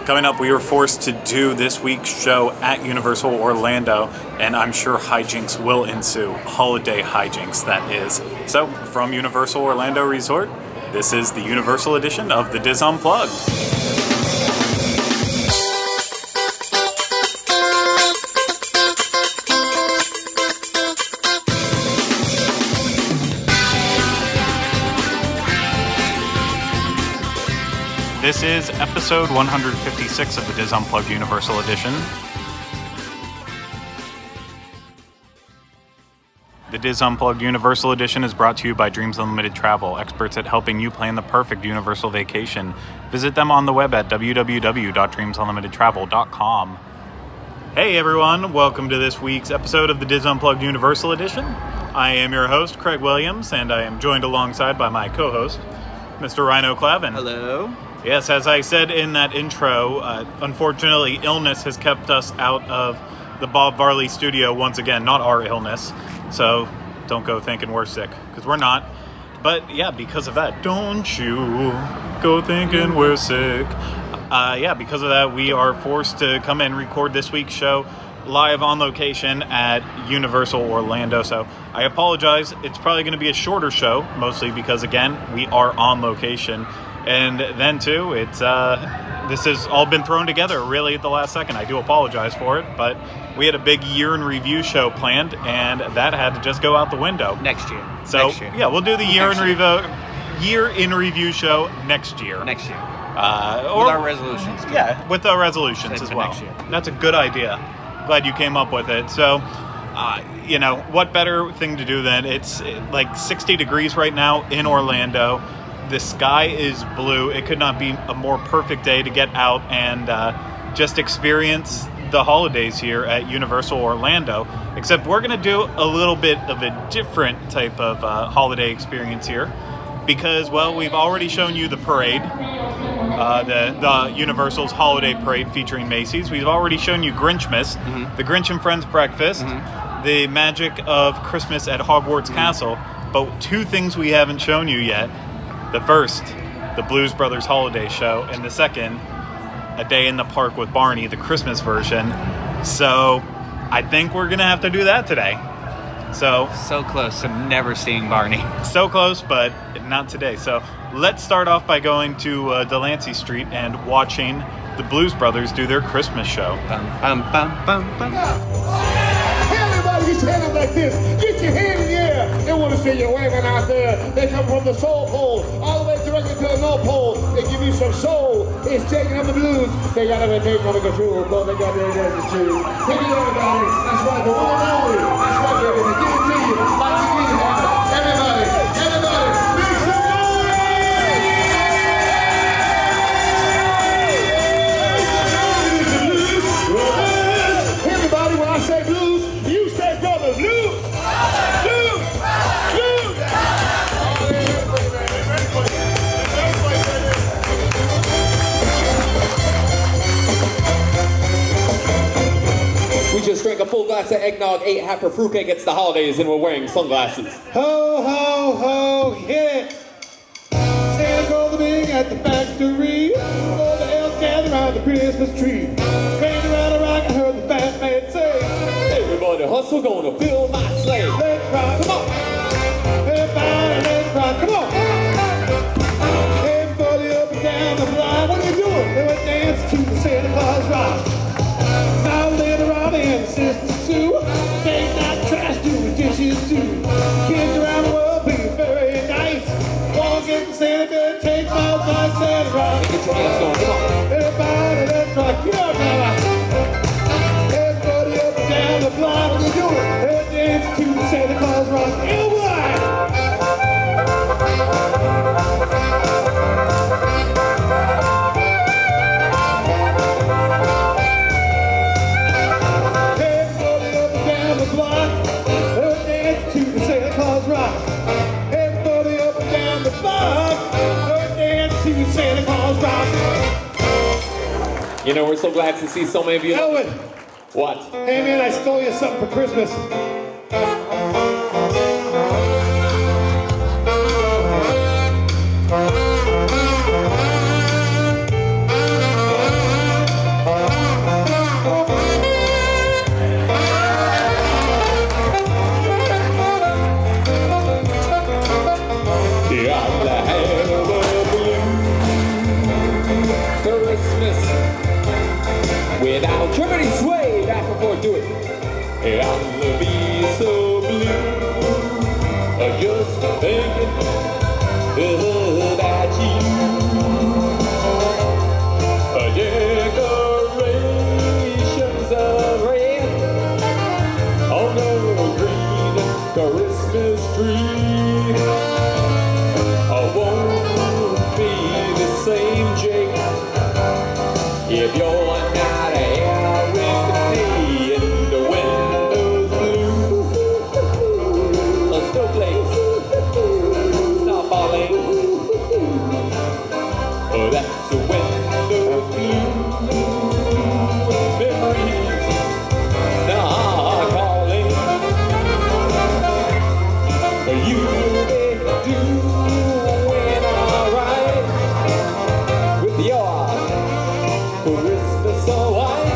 Coming up, we were forced to do this week's show at Universal Orlando, and I'm sure hijinks will ensue. Holiday hijinks, that is. So, from Universal Orlando Resort, this is the Universal edition of the Diz Unplugged. This is episode 156 of the Diz Unplugged Universal Edition. The Diz Unplugged Universal Edition is brought to you by Dreams Unlimited Travel, experts at helping you plan the perfect Universal vacation. Visit them on the web at www.dreamsunlimitedtravel.com. Hey everyone, welcome to this week's episode of the Diz Unplugged Universal Edition. I am your host, Craig Williams, and I am joined alongside by my co-host, Mr. Ryno Clavin. Hello. Yes, as I said in that intro, unfortunately, illness has kept us out of the Bob Varley studio once again. Not our illness, so don't go thinking we're sick, because we're not. But yeah, because of that, don't you go thinking we're sick. Because of that, we are forced to come and record this week's show live on location at Universal Orlando. So I apologize. It's probably going to be a shorter show, mostly because, again, we are on location. And then, too, this has all been thrown together really at the last second. I do apologize for it, but we had a big year in review show planned, and that had to just go out the window. Next year. Yeah, we'll do the year in review show next year. Next year. With our resolutions. Too. Yeah, with our resolutions as well. Next year. That's a good idea. Glad you came up with it. So, what better thing to do than it's like 60 degrees right now in Orlando. The sky is blue. It could not be a more perfect day to get out and just experience the holidays here at Universal Orlando. Except we're going to do a little bit of a different type of holiday experience here. Because, well, we've already shown you the parade. The Universal's Holiday Parade featuring Macy's. We've already shown you Grinchmas, the Grinch and Friends Breakfast, the magic of Christmas at Hogwarts Castle. But two things we haven't shown you yet. The first, the Blues Brothers Holiday Show, and the second, A Day in the Park with Barney, the Christmas version. So I think we're going to have to do that today. So close to never seeing Barney. So close, but not today. So let's start off by going to Delancey Street and watching the Blues Brothers do their Christmas show. Bum, bum, bum, bum, bum. Everybody get your hand up like this. Get your hand in the air. They want to see you waving out there. They come from the Soul Pole all the way directly to the North Pole. They give you some soul. It's taking up the blues. They got everything under control. But they got everything to do. Take it everybody. That's right. The one and only. That's right, baby. They give it to you. Like you need to have it. Everybody. Make some noise. Everybody, when I say blues, you say brothers. Blues. We just drank a full glass of eggnog, ate half a fruitcake, it's the holidays, and we're wearing sunglasses. Ho, ho, ho, hit it! Santa goes big at the factory. All the elves gather around the Christmas tree. Crazy around the rock, I heard the fat man say, Everybody hustle, gonna fill my sleigh. let's rock, come on! Everybody, let's rock, come on! Everybody up and down the block, what are you doing? They were dancing to the Santa Claus rock. Now later on in Sister Sue, take that trash, do the dishes too. Kids around the world be very nice. Walk in Santa Claus, take my advice, Santa rock. Get your hands going, come on. Everybody, let's rock, get up now. Everybody up and down the block, what you doing? They're dancing to the Santa Claus rock. Everybody! You know, we're so glad to see so many of you. Elwood! What? Hey man, I stole you something for Christmas. Christmas. Without tripping sway back and forth, do it. I'll be so blue. Just thinking about you. Decorations of red on a green Christmas tree. Won't be the same, Jake, if you're not here with me and the windows blue. Snowflakes stop falling. That's the windows blue. Memories start calling. You'll be doing alright with your Christmas so white.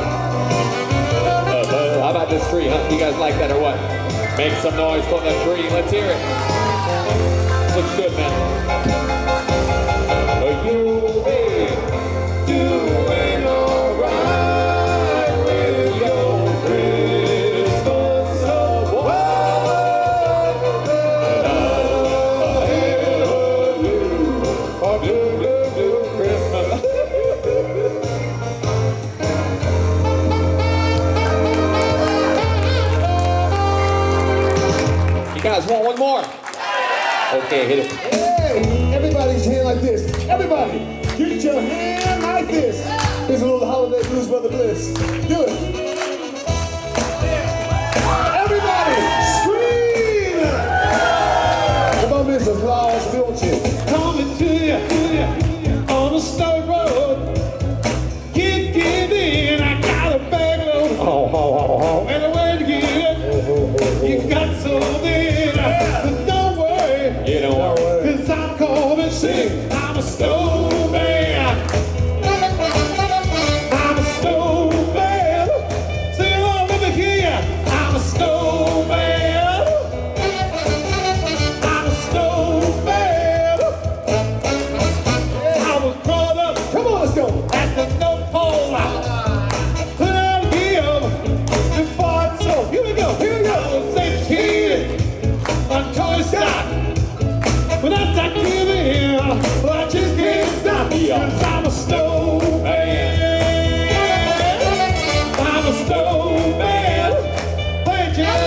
How about this tree, huh? You guys like that or what? Make some noise for the tree. Let's hear it. Looks good, man. You'll be doing alright with your Christmas so white. Christmas. You guys want one more? Okay, hit it. Hey, everybody's hand like this. Everybody, get your hand like this. Here's a little holiday blues brother bliss. Do it. Everybody, scream! Come on, Mr. Claus, don't you? Coming to you on a snow road. Get in, I got a bag load. And a way to get it, you got something. But don't worry, You know what? 'cause I'm coming sing. I'm a snowman. I'm a snowman. Sing along, let me hear ya. I'm a snowman. I'm a snowman. I was brought up Come on, let's go. at the North Pole. Put out here before it's so. Here we go, here we go. I was a kid on Toy Stock. But I start giving, I just can't stop. 'Cause I'm a snowman. I'm a snowman. Play it, Jack.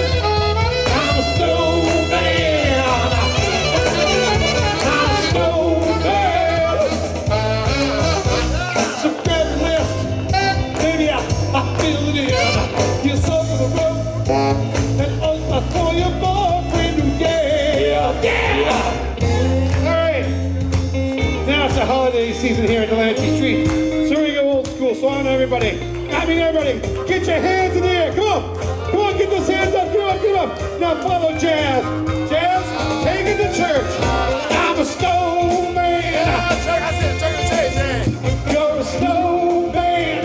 I'm a snowman. I'm a snowman. So grab your list, baby, I feel it in. Get some of the rope and open for your boyfriend. Yeah. All right. Now it's the holiday season here at Delancey Street. So we go old school. So everybody, get your hands in the air. Come on, get those hands up. Come on. Now follow Jazz. Jazz, take it to church. I'm a snowman. You're a snowman.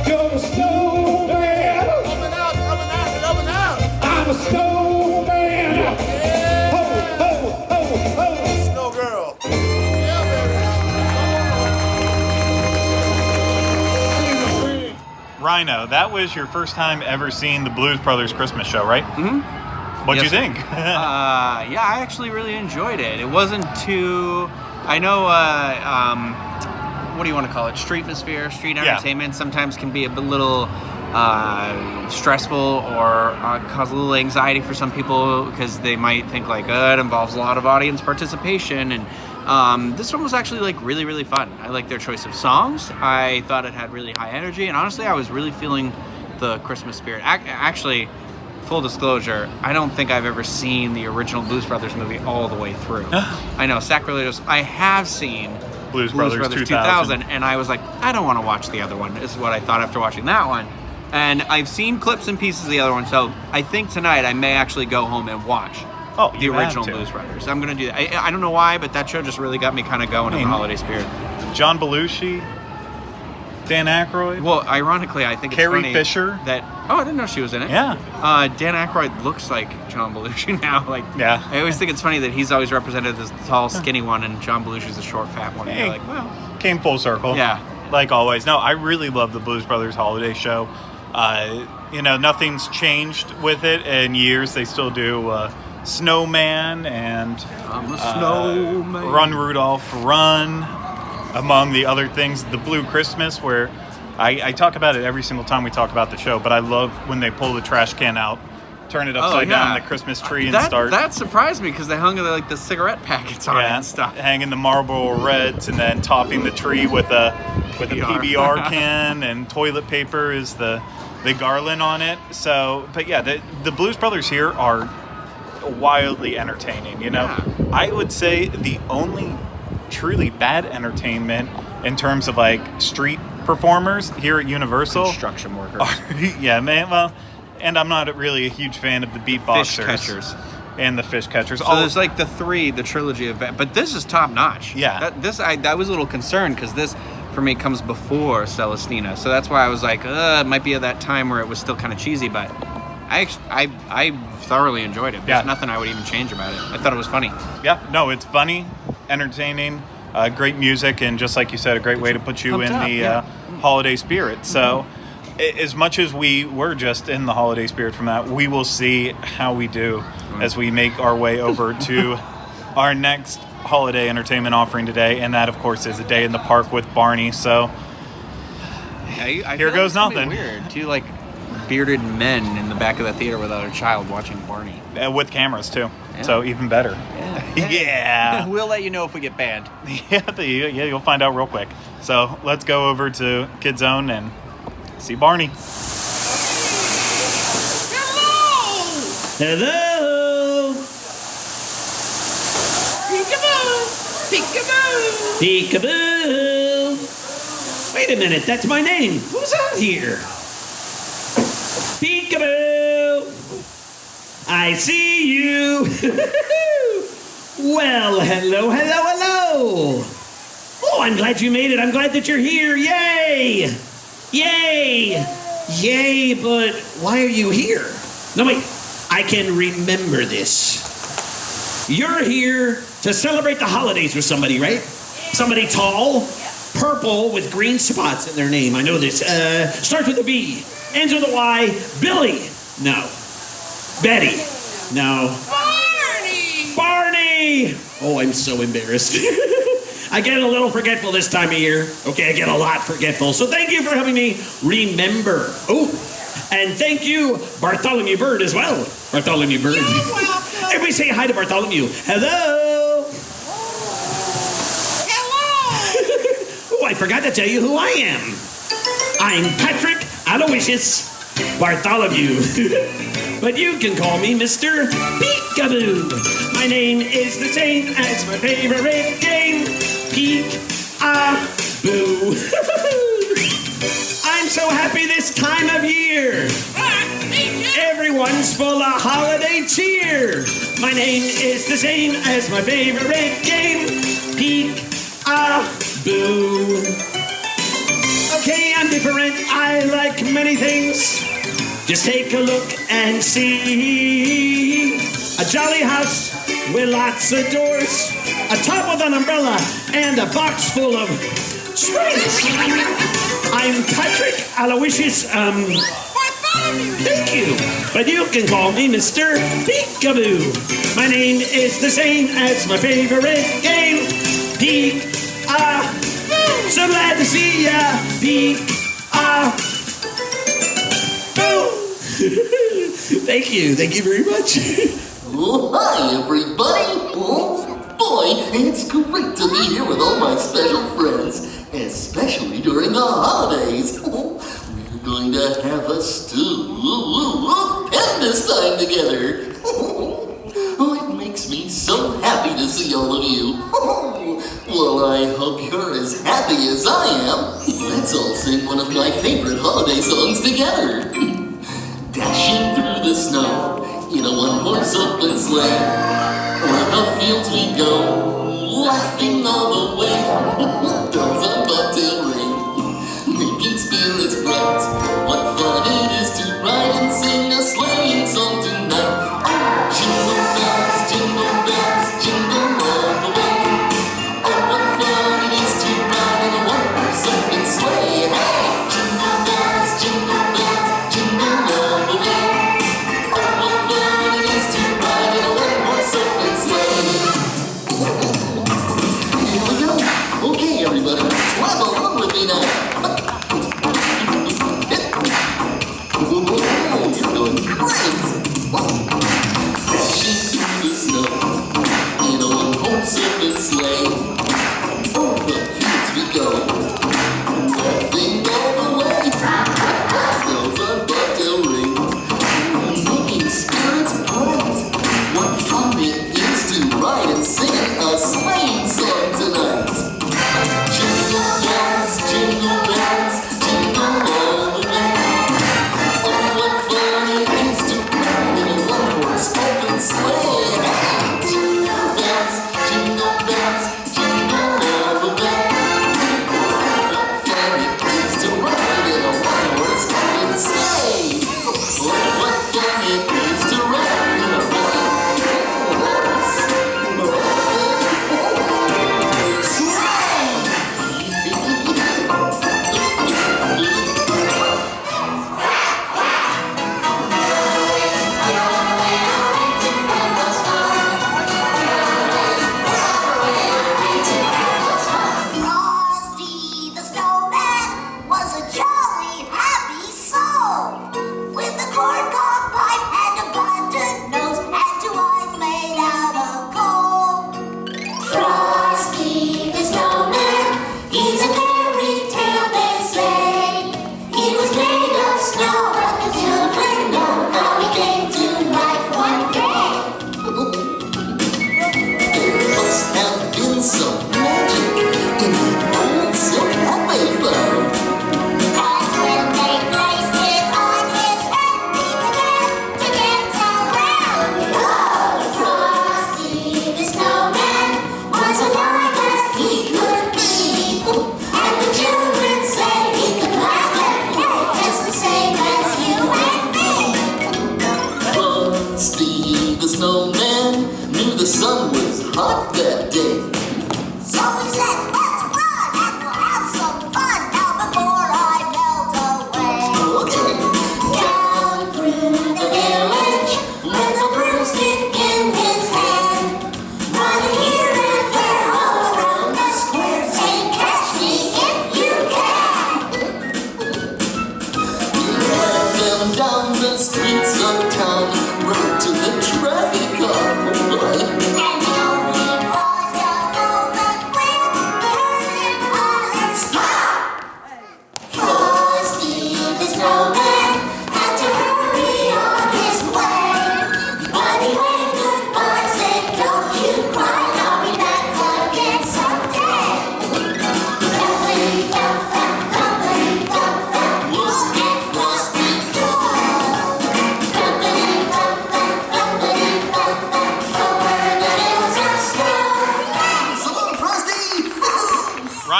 You're a snowman. I'm a snowman. Ho, ho, ho, ho. Snow girl. Ryno, that was your first time ever seeing the Blues Brothers Christmas show, right? Mm-hmm. What'd Yes, you think? Yeah, I actually really enjoyed it. It wasn't too. I know. What do you want to call it? Streetmosphere, street Yeah. entertainment sometimes can be a little stressful or cause a little anxiety for some people because they might think like it involves a lot of audience participation. And this one was actually like really, really fun. I liked their choice of songs. I thought it had really high energy, and honestly, I was really feeling the Christmas spirit. Actually, full disclosure, I don't think I've ever seen the original Blues Brothers movie all the way through. I know, sacrilegious. I have seen Blues Brothers 2000. and I was like, I don't want to watch the other one, is what I thought after watching that one. And I've seen clips and pieces of the other one, so I think tonight I may actually go home and watch the you have original to. Blues Brothers. I'm going to do that. I don't know why, but that show just really got me kind of going in the holiday spirit. John Belushi, Dan Aykroyd. Well, ironically, I think it's Carrie funny Fisher? that Oh, I didn't know she was in it. Yeah. Dan Aykroyd looks like John Belushi now. Like, Yeah. I always think it's funny that he's always represented as the tall, skinny one, and John Belushi's the short, fat one. And Hey, you're like, well, came full circle. yeah. Like always. No, I really love the Blues Brothers holiday show. Nothing's changed with it in years. They still do Snowman and I'm a snowman. Run Rudolph Run, among the other things. The Blue Christmas, where I talk about it every single time we talk about the show, but I love when they pull the trash can out, turn it upside down the Christmas tree, and start. That surprised me because they hung like the cigarette packets on it and stuff. Hanging the Marlboro Reds and then topping the tree with a PBR can, and toilet paper is the garland on it. So, but yeah, the Blues Brothers here are wildly entertaining. I would say the only truly bad entertainment in terms of like street performers here at Universal, Construction workers. Yeah, man. Well, and I'm not really a huge fan of the beatboxers Fish catchers. and the fish catchers. So there's like the trilogy of, but this is top notch. Yeah. That was a little concerned because this for me comes before Celestina, so that's why I was like, it might be at that time where it was still kind of cheesy, but I thoroughly enjoyed it. There's nothing I would even change about it. I thought it was funny. Yeah, no, it's funny, entertaining, great music, and just like you said, a great way to put you in the holiday spirit. So, as much as we were just in the holiday spirit from that, we will see how we do as we make our way over to our next holiday entertainment offering today, and that, of course, is A Day in the Park with Barney. So, I here goes nothing. Weird. Two like bearded men in the back of the theater without a child watching Barney. With cameras too, Yeah. so even better. Yeah. We'll let you know if we get banned. Yeah, you'll find out real quick. So let's go over to Kid Zone and see Barney. Hello! Peekaboo! Peekaboo! Wait a minute, that's my name. Who's out here? Peekaboo! I see you! Well, hello. Oh, I'm glad you made it. I'm glad that you're here. Yay! Yay, but why are you here? No, wait. I can remember this. You're here to celebrate the holidays with somebody, right? Somebody tall, purple with green spots in their name. I know this. Starts with a B, ends with a Y. Billy. No. Betty. No. Barney! Oh, I'm so embarrassed. I get a little forgetful this time of year. Okay, I get a lot forgetful. So thank you for helping me remember. Oh, and thank you, Bartholomew Bird, as well. Bartholomew Bird. You're welcome. Everybody say hi to Bartholomew. Hello! Hello. Oh, I forgot to tell you who I am. I'm Patrick Aloysius Bartholomew. But you can call me Mr. Peekaboo. My name is the same as my favorite game, Peek-a-boo. I'm so happy this time of year. Everyone's full of holiday cheer. My name is the same as my favorite game, Peek-a-boo. Okay, I'm different. I like many things. Just take a look and see. A jolly house with lots of doors, a top with an umbrella, and a box full of springs. I'm Patrick Aloysius, thank you. But you can call me Mr. Peekaboo. My name is the same as my favorite game, Peek-a-boo. So glad to see ya, Peek-a-boo. Thank you very much. Oh, hi, everybody. Oh, boy, it's great to be here with all my special friends, especially during the holidays. Oh, we're going to have a stew and this time together. Oh, it makes me so happy to see all of you. Well, I hope you're as happy as I am. Let's all sing one of my favorite holiday songs together. Dashing through the snow in a one-horse open sleigh. O'er the fields we go, laughing all the way. Bells on bobtail ring, making spirits bright. What fun it is to ride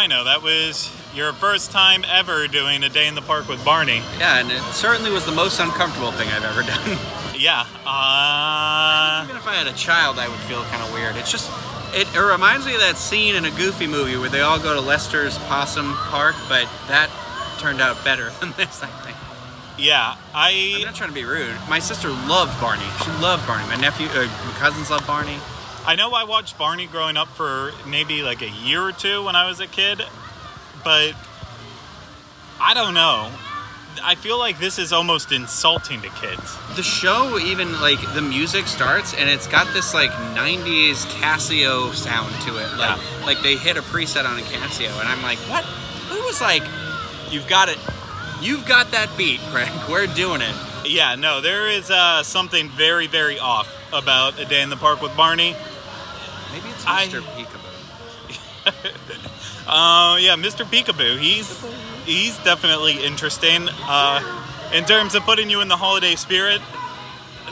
Ryno, that was your first time ever doing a day in the park with Barney. Yeah, and it certainly was the most uncomfortable thing I've ever done. Yeah. Even if I had a child, I would feel kind of weird. It's just, it reminds me of that scene in a Goofy movie where they all go to Lester's Possum Park, but that turned out better than this, I think. Yeah, I'm not trying to be rude. My sister loved Barney. She loved Barney. My cousins love Barney. I know I watched Barney growing up for maybe like a year or two when I was a kid, but I don't know. I feel like this is almost insulting to kids. The show, even like the music starts and it's got this like 90s Casio sound to it. Like they hit a preset on a Casio and I'm like, what? Who was like, you've got it. You've got that beat, Craig. We're doing it. Yeah, no, there is something very, very off about A Day in the Park with Barney. Maybe it's Mr. Peekaboo. Yeah, Mr. Peekaboo. He's definitely interesting. In terms of putting you in the holiday spirit,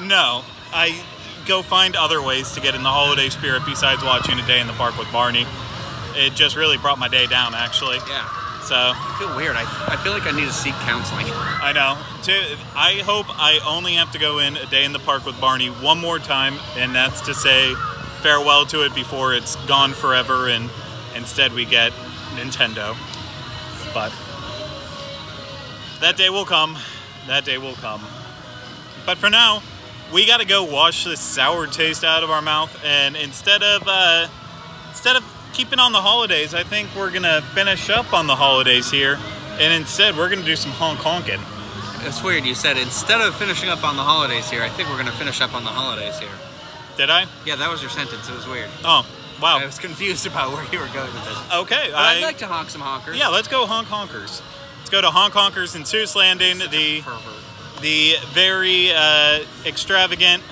no. I go find other ways to get in the holiday spirit besides watching A Day in the Park with Barney. It just really brought my day down, actually. Yeah. So I feel weird. I feel like I need to seek counseling. I know. I hope I only have to go in A Day in the Park with Barney one more time, and that's to say farewell to it before it's gone forever, and instead we get Nintendo. But that day will come. That day will come. But for now, we gotta go wash this sour taste out of our mouth, and instead of keeping on the holidays, I think we're gonna finish up on the holidays here, and instead we're gonna do some honk honking. It's weird. You said instead of finishing up on the holidays here, I think we're gonna finish up on the holidays here. Did I? Yeah, that was your sentence. It was weird. Oh, wow. I was confused about where you were going with this. Okay. But I'd like to honk some honkers. Yeah, let's go Honk Honkers. Let's go to Honk Honkers in Seuss Landing, the very extravagant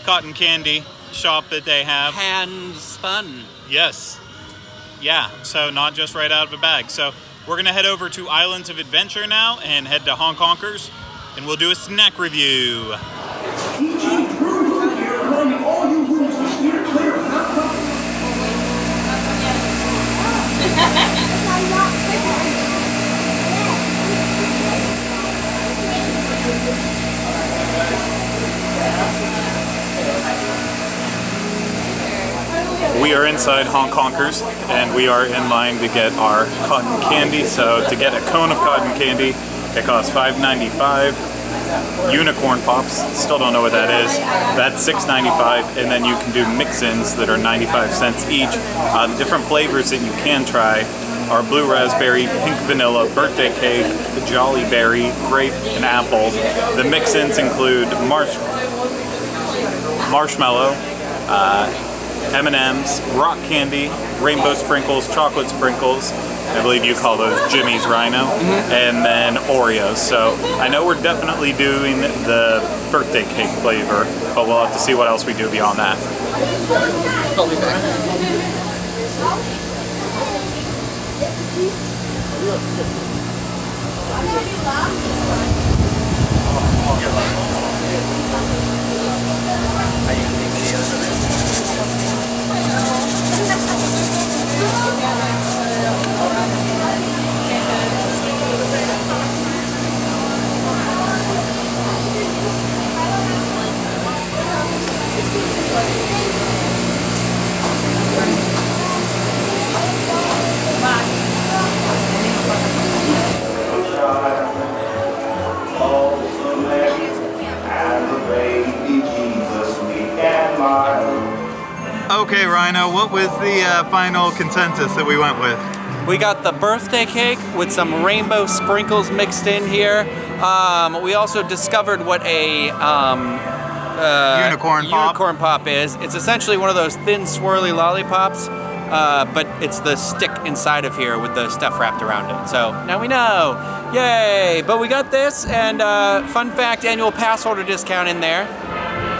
cotton candy shop that they have. Hand spun. Yes. Yeah, so not just right out of a bag. So we're going to head over to Islands of Adventure now and head to Honk Honkers, and we'll do a snack review. Hijinks Brewery here, reminding all you roosters to steer clear of We are inside Honk Honkers, and we are in line to get our cotton candy. So to get a cone of cotton candy, it costs $5.95. Unicorn Pops, still don't know what that is. That's $6.95, and then you can do mix-ins that are 95 cents each. The different flavors that you can try are blue raspberry, pink vanilla, birthday cake, jolly berry, grape, and apple. The mix-ins include marshmallow, M&M's, rock candy, rainbow sprinkles, chocolate sprinkles. I believe you call those Jimmy's Ryno, and then Oreos. So I know we're definitely doing the birthday cake flavor, but we'll have to see what else we do beyond that. Okay, Ryno, what was the final consensus that we went with? We got the birthday cake with some rainbow sprinkles mixed in here. We also discovered what a unicorn pop is. It's essentially one of those thin, swirly lollipops, but it's the stick inside of here with the stuff wrapped around it. So now we know. Yay! But we got this, and fun fact, annual pass holder discount in there.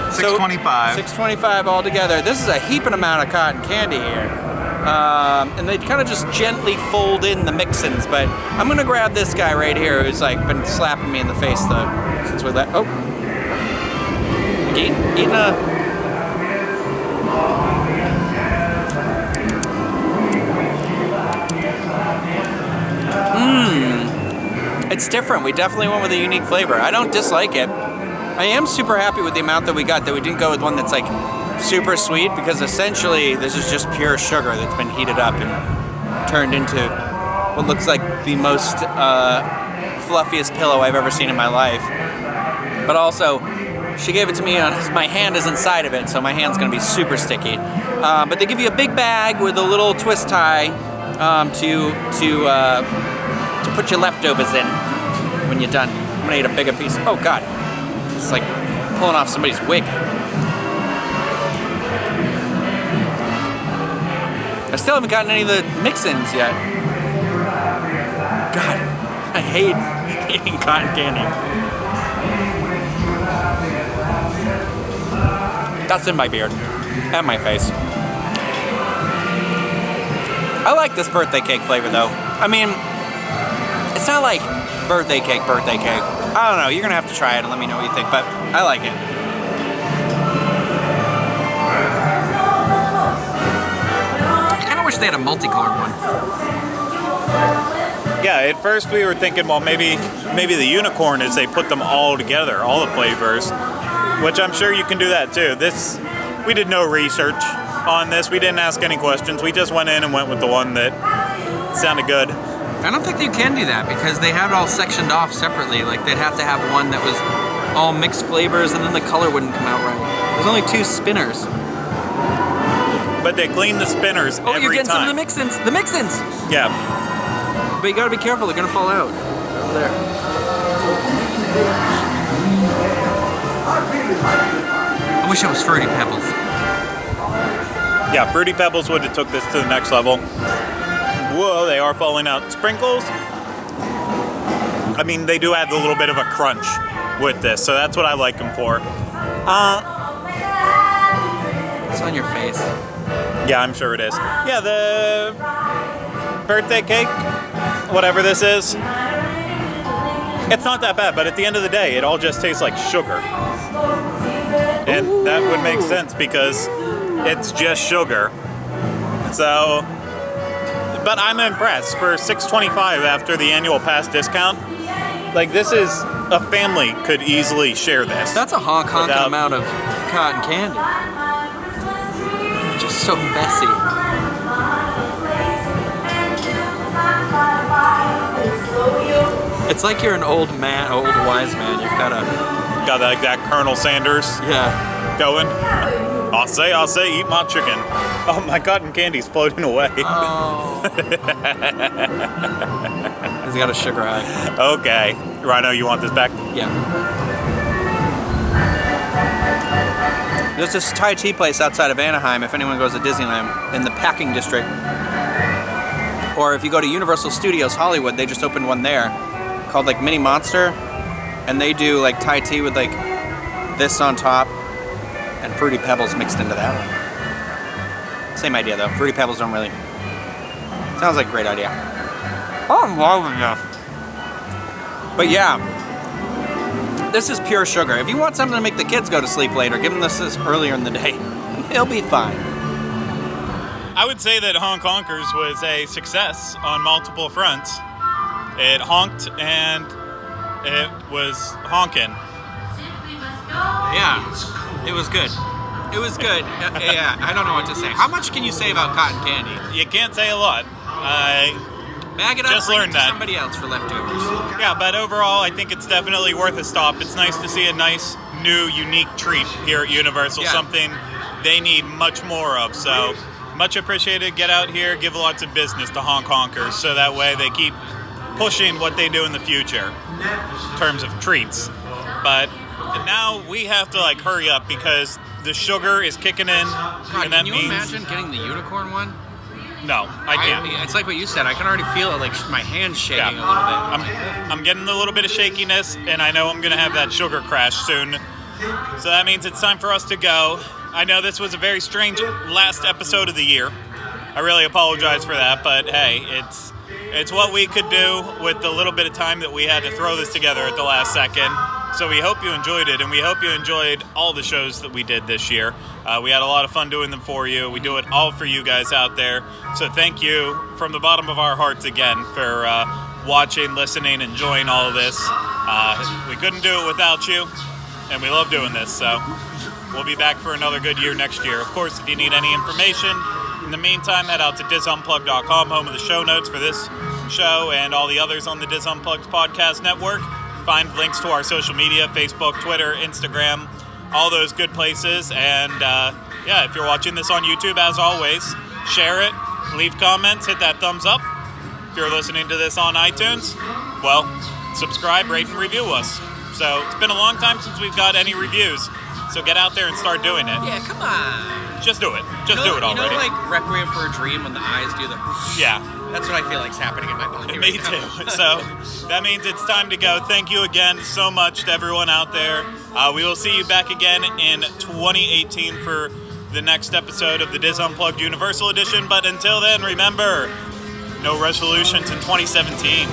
$6.25. $6.25 altogether. This is a heaping amount of cotton candy here. And they kind of just gently fold in the mix-ins, but I'm gonna grab this guy right here who's like been slapping me in the face though since we're that. Oh, eating a. it's different. We definitely went with a unique flavor. I don't dislike it. I am super happy with the amount that we got, that we didn't go with one that's like super sweet, because essentially this is just pure sugar that's been heated up and turned into what looks like the most fluffiest pillow I've ever seen in my life. But also, she gave it to me on, my hand is inside of it, so my hand's gonna be super sticky. But they give you a big bag with a little twist tie to put your leftovers in when you're done. I'm gonna eat a bigger piece. Oh God, it's like pulling off somebody's wig. I still haven't gotten any of the mix-ins yet. God, I hate eating cotton candy. That's in my beard and my face. I like this birthday cake flavor though. I mean, it's not like birthday cake. I don't know, you're gonna have to try it and let me know what you think, but I like it. I kinda wish they had a multicolored one. Yeah, at first we were thinking, well, maybe the unicorn is they put them all together, all the flavors, which I'm sure you can do that too. We did no research on this. We didn't ask any questions. We just went in and went with the one that sounded good. I don't think you can do that because they have it all sectioned off separately. Like they'd have to have one that was all mixed flavors and then the color wouldn't come out right. There's only 2 spinners. But they clean the spinners every time. Oh, you're getting some of the mix-ins. The mix-ins! Yeah. But you gotta be careful, they're gonna fall out. Over there. I wish it was Fruity Pebbles. Yeah, Fruity Pebbles would have took this to the next level. Whoa, they are falling out. Sprinkles, I mean, they do add a little bit of a crunch with this, so that's what I like them for. It's on your face. Yeah, I'm sure it is. Yeah, the birthday cake, whatever this is, it's not that bad, but at the end of the day, it all just tastes like sugar. And that would make sense because it's just sugar. So, but I'm impressed. For $6.25 after the annual pass discount, like this is, a family could easily share this. That's a honking amount of cotton candy. Just so messy. It's like you're an old wise man. You've got like that Colonel Sanders. Yeah. Going. I'll say, eat my chicken. Oh, my cotton candy's floating away. Oh. He's got a sugar high. Okay. Ryno, you want this back? Yeah. There's this Thai tea place outside of Anaheim, if anyone goes to Disneyland, in the Packing District. Or if you go to Universal Studios Hollywood, they just opened one there called like Mini Monster. And they do like Thai tea with like this on top and Fruity Pebbles mixed into that one. Same idea though. Fruity Pebbles don't really... Sounds like a great idea. Oh, I'm loving that. But yeah, this is pure sugar. If you want something to make the kids go to sleep later, give them this earlier in the day. They'll be fine. I would say that Honk Honkers was a success on multiple fronts. It honked and it was honking. Yeah, it was good. It was good. Yeah, I don't know what to say. How much can you say about cotton candy? You can't say a lot. Bag it up, just bring learned it to that. somebody else for leftovers. Yeah, but overall, I think it's definitely worth a stop. It's nice to see a nice, new, unique treat here at Universal, Yeah. something they need much more of. So, much appreciated. Get out here, give lots of business to Honk Honkers, so that way they keep pushing what they do in the future in terms of treats. But now we have to like hurry up because the sugar is kicking in, God, and that can you means imagine getting the unicorn one? no, I can't. It's like what you said. I can already feel it, like my hands shaking a little bit. I'm getting a little bit of shakiness, and I know I'm gonna have that sugar crash soon. So that means it's time for us to go. I know this was a very strange last episode of the year. I really apologize for that, but hey, it's what we could do with the little bit of time that we had to throw this together at the last second. So we hope you enjoyed it, and we hope you enjoyed all the shows that we did this year. We had a lot of fun doing them for you. We do it all for you guys out there. So thank you from the bottom of our hearts again for watching, listening, enjoying all of this. We couldn't do it without you, and we love doing this, so we'll be back for another good year next year. Of course, if you need any information, in the meantime, head out to DizUnplugged.com, home of the show notes for this show and all the others on the Diz Unplugged podcast network. Find links to our social media, Facebook, Twitter, Instagram, all those good places. And yeah, if you're watching this on YouTube, as always, share it, leave comments, hit that thumbs up. If you're listening to this on iTunes, well, subscribe, rate, and review us. So it's been a long time since we've got any reviews, so get out there and start doing it. Yeah, come on. Just do it. Just do it already. You know, like Requiem for a Dream when the eyes do the... Yeah. That's what I feel like's happening in my body. Me right now. too. So that means it's time to go. Thank you again so much to everyone out there. We will see you back again in 2018 for the next episode of the Diz Unplugged Universal Edition. But until then, remember, no resolutions in 2017.